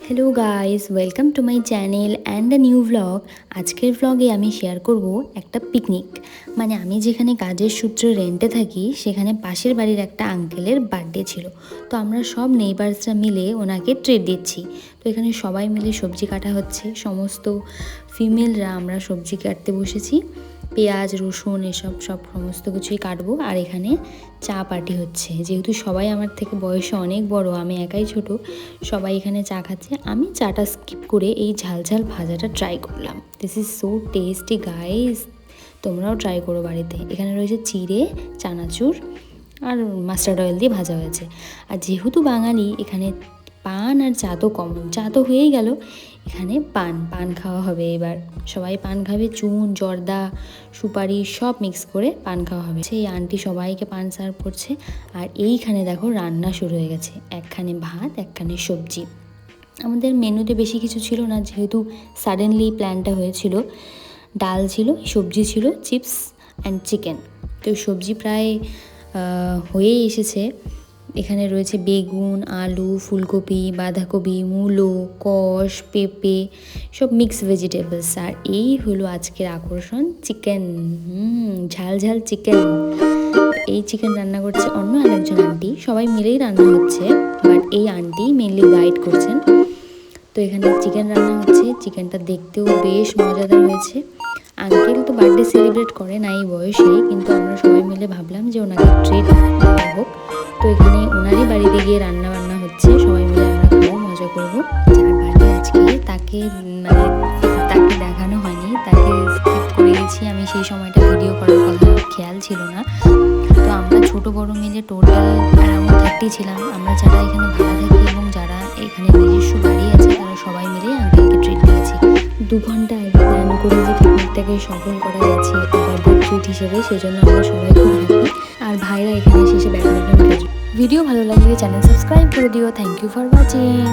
Hello guys, welcome to my channel and the new vlog. আজকের ভ্লগে আমি share করব একটা পিকনিক। মানে আমি যেখানে কাজের সূত্রে রেন্টে থাকি সেখানে পাশের বাড়ির একটা আঙ্কেলের বার্থডে ছিল। তো আমরা সব নেইবার্সরা মিলে ওনাকে ট্রিট দিচ্ছি। তো এখানে সবাই মিলে সবজি কাটা হচ্ছে, সমস্ত ফিমেলরা আমরা সবজি কাটতে বসেছি। পেঁয়াজ রসুন এসব সমস্ত কিছুই কাটবো। আর এখানে চা পার্টি হচ্ছে, যেহেতু সবাই আমার থেকে বয়সে অনেক বড়, আমি একাই ছোট, সবাই এখানে চা খাচ্ছে। আমি চাটা স্কিপ করে এই ঝাল ঝাল ভাজাটা ট্রাই করলাম। This is so tasty guys, তোমরাও ট্রাই করো বাড়িতে। এখানে রয়েছে চিড়ে, চানাচুর আর মাস্টার্ড অয়েল দিয়ে ভাজা হয়েছে। আর যেহেতু বাঙালি, এখানে পান আর চা তো কমন, চা তো হয়েই গেল, এখানে পান খাওয়া হবে। এবার সবাই পান খাবে, চুন জর্দা সুপারি সব মিক্স করে পান খাওয়া হবে। সেই আন্টি সবাইকে পান সার্ভ করছে। আর এইখানে দেখো রান্না শুরু হয়ে গেছে, একখানে ভাত একখানে সবজি। আমাদের মেনুতে বেশি কিছু ছিল না, যেহেতু সাডেনলি প্ল্যানটা হয়েছিল। ডাল ছিল, সবজি ছিল, চিপস অ্যান্ড চিকেন। তো সবজি প্রায় হয়েই এসেছে। এখানে রয়েছে বেগুন, আলু, ফুলকপি, বাঁধাকপি, মূলো, কষ, পেঁপে, সব মিক্স ভেজিটেবলস। আর এই হলো আজকের আকর্ষণ, চিকেন। ঝাল ঝাল চিকেন। এই চিকেন রান্না করছে অন্য আরেকজন আন্টি, সবাই মিলেই রান্না হচ্ছে, বাট এই আন্টি মেনলি গাইড করছেন। তো এখানে চিকেন রান্না হচ্ছে, চিকেনটা দেখতেও বেশ মজাদার হয়েছে। আঙ্কেল তো বার্থডে সেলিব্রেট করে না এই বয়সে, কিন্তু আমরা সবাই মিলে ভাবলাম যে ওনাকে ট্রিট দেওয়া হোক। তো এখানে ওনারই বাড়িতে গিয়ে রান্না বান্না হচ্ছে, সবাই মিলে আমরা খাবো, মজা করবো। যার বার্থডে আজকে তাকে তাকে দেখানো হয়নি, তাকে স্কিপ করে গেছি আমি। সেই সময়টা ভিডিও করার কথা খেয়াল ছিল না। তো আমরা ছোট বড় মিলে টোটাল অ্যারাউন্ড 30 ছিলাম। আমরা যারা এখানে ভাড়া থাকি এবং যারা এখানে নিজস্ব বাড়ি আছে, তারা সবাই মিলে আঙ্কেলকে ট্রিট দিয়েছি। 2 ঘন্টা আগে প্ল্যান করে যে পিকনিকটাকে সফল করা গেছে বার্থডে ট্রিট হিসেবে, সেজন্য আমরা সবাই খুব হ্যাপি। আর ভাইরা এখানে শেষে ব্যাডমিন্টন খেলছে। ভিডিও ভালো লাগলে চ্যানেল সাবস্ক্রাইব করে দিও। Thank you for watching.